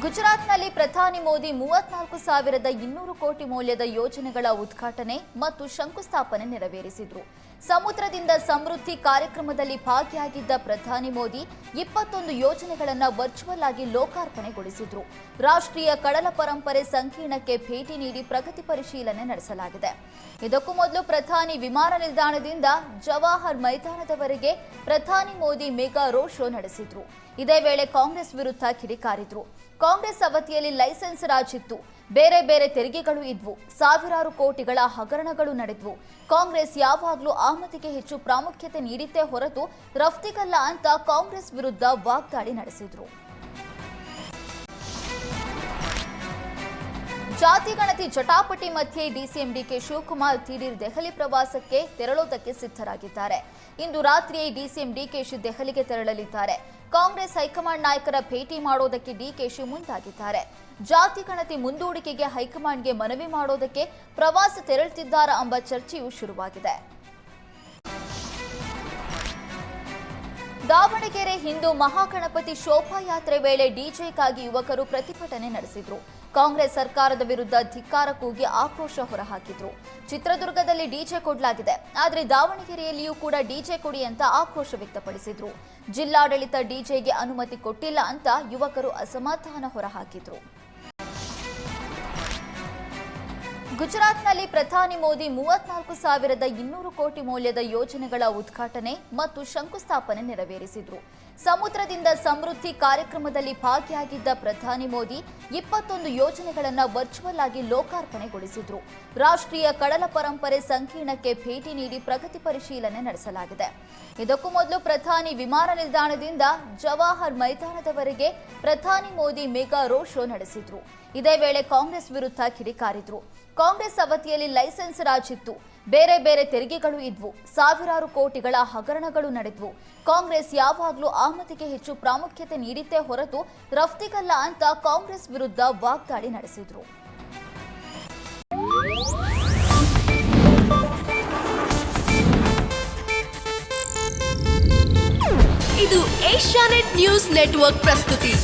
ಗುಜರಾತ್ನಲ್ಲಿ ಪ್ರಧಾನಿ ಮೋದಿ 34,200 ಕೋಟಿ ಮೌಲ್ಯದ ಯೋಜನೆಗಳ ಉದ್ಘಾಟನೆ ಮತ್ತು ಶಂಕುಸ್ಥಾಪನೆ ನೆರವೇರಿಸಿದರು. ಸಮುದ್ರದಿಂದ ಸಮೃದ್ಧಿ ಕಾರ್ಯಕ್ರಮದಲ್ಲಿ ಭಾಗಿಯಾಗಿದ್ದ ಪ್ರಧಾನಿ ಮೋದಿ 21 ಯೋಜನೆಗಳನ್ನು ವರ್ಚುವಲ್ ಆಗಿ ಲೋಕಾರ್ಪಣೆಗೊಳಿಸಿದರು. ರಾಷ್ಟ್ರೀಯ ಕಡಲ ಪರಂಪರೆ ಸಂಕೀರ್ಣಕ್ಕೆ ಭೇಟಿ ನೀಡಿ ಪ್ರಗತಿ ಪರಿಶೀಲನೆ ನಡೆಸಲಾಗಿದೆ. ಇದಕ್ಕೂ ಮೊದಲು ಪ್ರಧಾನಿ ವಿಮಾನ ನಿಲ್ದಾಣದಿಂದ ಜವಾಹರ್ ಮೈದಾನದವರೆಗೆ ಪ್ರಧಾನಿ ಮೋದಿ ಮೆಗಾ ರೋಡ್ ಶೋ ನಡೆಸಿದರು. ಇದೇ ವೇಳೆ ಕಾಂಗ್ರೆಸ್ ವಿರುದ್ಧ ಕಿಡಿಕಾರಿದ್ರು. ಕಾಂಗ್ರೆಸ್ ಅವಧಿಯಲ್ಲಿ ಲೈಸೆನ್ಸ್ ರಾಜ್ ಇತ್ತು, ಬೇರೆ ಬೇರೆ ತೆರಿಗೆಗಳು ಇದ್ವು, ಸಾವಿರಾರು ಕೋಟಿಗಳ ಹಗರಣಗಳು ನಡೆದ್ವು. ಕಾಂಗ್ರೆಸ್ ಯಾವಾಗಲೂ ಆಮದಿಗೆ ಹೆಚ್ಚು ಪ್ರಾಮುಖ್ಯತೆ ನೀಡಿತ್ತೇ ಹೊರತು ರಫ್ತಿಗಲ್ಲ ಅಂತ ಕಾಂಗ್ರೆಸ್ ವಿರುದ್ಧ ವಾಗ್ದಾಳಿ ನಡೆಸಿದ್ರು. ಜಾತಿ ಗಣತಿ ಜಟಾಪಟಿ ಮಧ್ಯೆ ಡಿಸಿಎಂ ಡಿಕೆ ಶಿವಕುಮಾರ್ ದಿಢೀರ್ ದೆಹಲಿ ಪ್ರವಾಸಕ್ಕೆ ತೆರಳೋದಕ್ಕೆ ಸಿದ್ಧರಾಗಿದ್ದಾರೆ. ಇಂದು ರಾತ್ರಿಯೇ ಡಿಸಿಎಂ ಡಿಕೆಶಿ ದೆಹಲಿಗೆ ತೆರಳಲಿದ್ದಾರೆ. ಕಾಂಗ್ರೆಸ್ ಹೈಕಮಾಂಡ್ ನಾಯಕರ ಭೇಟಿ ಮಾಡೋದಕ್ಕೆ ಡಿಕೆಶಿ ಮುಂದಾಗಿದ್ದಾರೆ. ಜಾತಿ ಗಣತಿ ಮುಂದೂಡಿಕೆಗೆ ಹೈಕಮಾಂಡ್ಗೆ ಮನವಿ ಮಾಡೋದಕ್ಕೆ ಪ್ರವಾಸ ತೆರಳುತ್ತಿದ್ದಾರಾ ಎಂಬ ಚರ್ಚೆಯೂ ಶುರುವಾಗಿದೆ. ದಾವಣಗೆರೆ ಹಿಂದೂ ಮಹಾಗಣಪತಿ ಶೋಭಾಯಾತ್ರೆ ವೇಳೆ ಡಿಜೆಗಾಗಿ ಯುವಕರು ಪ್ರತಿಭಟನೆ ನಡೆಸಿದ್ರು. ಕಾಂಗ್ರೆಸ್ ಸರ್ಕಾರದ ವಿರುದ್ಧ ಧಿಕ್ಕಾರ ಕೂಗಿ ಆಕ್ರೋಶ ಹೊರಹಾಕಿದ್ರು. ಚಿತ್ರದುರ್ಗದಲ್ಲಿ ಡಿಜೆ ಕೊಡಲಾಗಿದೆ, ಆದರೆ ದಾವಣಗೆರೆಯಲ್ಲಿಯೂ ಕೂಡ ಡಿಜೆ ಕೊಡಿ ಅಂತ ಆಕ್ರೋಶ ವ್ಯಕ್ತಪಡಿಸಿದ್ರು. ಜಿಲ್ಲಾಡಳಿತ ಡಿಜೆಗೆ ಅನುಮತಿ ಕೊಟ್ಟಿಲ್ಲ ಅಂತ ಯುವಕರು ಅಸಮಾಧಾನ ಹೊರಹಾಕಿದ್ರು. ಗುಜರಾತ್ನಲ್ಲಿ ಪ್ರಧಾನಿ ಮೋದಿ 34,200 ಕೋಟಿ ಮೌಲ್ಯದ ಯೋಜನೆಗಳ ಉದ್ಘಾಟನೆ ಮತ್ತು ಶಂಕುಸ್ಥಾಪನೆ ನೆರವೇರಿಸಿದರು. ಸಮುದ್ರದಿಂದ ಸಮೃದ್ಧಿ ಕಾರ್ಯಕ್ರಮದಲ್ಲಿ ಭಾಗಿಯಾಗಿದ್ದ ಪ್ರಧಾನಿ ಮೋದಿ 21 ಯೋಜನೆಗಳನ್ನು ವರ್ಚುವಲ್ ಆಗಿ ಲೋಕಾರ್ಪಣೆಗೊಳಿಸಿದರು. ರಾಷ್ಟ್ರೀಯ ಕಡಲ ಪರಂಪರೆ ಸಂಕೀರ್ಣಕ್ಕೆ ಭೇಟಿ ನೀಡಿ ಪ್ರಗತಿ ಪರಿಶೀಲನೆ ನಡೆಸಲಾಗಿದೆ. ಇದಕ್ಕೂ ಮೊದಲು ಪ್ರಧಾನಿ ವಿಮಾನ ನಿಲ್ದಾಣದಿಂದ ಜವಾಹರ್ ಮೈದಾನದವರೆಗೆ ಪ್ರಧಾನಿ ಮೋದಿ ಮೆಗಾ ರೋಡ್ ಶೋ ನಡೆಸಿದ್ರು. ಇದೇ ವೇಳೆ ಕಾಂಗ್ರೆಸ್ ವಿರುದ್ಧ ಕಿಡಿಕಾರಿದ್ರು. ಕಾಂಗ್ರೆಸ್ ಅವಧಿಯಲ್ಲಿ ಲೈಸೆನ್ಸ್ ರಾಜ್ ಇತ್ತು, ಬೇರೆ ಬೇರೆ ತೆರಿಗೆಗಳು ಇದ್ವು, ಸಾವಿರಾರು ಕೋಟಿಗಳ ಹಗರಣಗಳು ನಡೆದ್ವು. ಕಾಂಗ್ರೆಸ್ ಯಾವಾಗಲೂ ಆಮದಿಗೆ ಹೆಚ್ಚು ಪ್ರಾಮುಖ್ಯತೆ ನೀಡಿತ್ತೇ ಹೊರತು ರಫ್ತಿಗಲ್ಲ ಅಂತ ಕಾಂಗ್ರೆಸ್ ವಿರುದ್ಧ ವಾಗ್ದಾಳಿ ನಡೆಸಿದ್ರು. ಇದು ಏಷ್ಯಾನೆಟ್ ನ್ಯೂಸ್ ನೆಟ್ವರ್ಕ್ ಪ್ರಸ್ತುತಿ.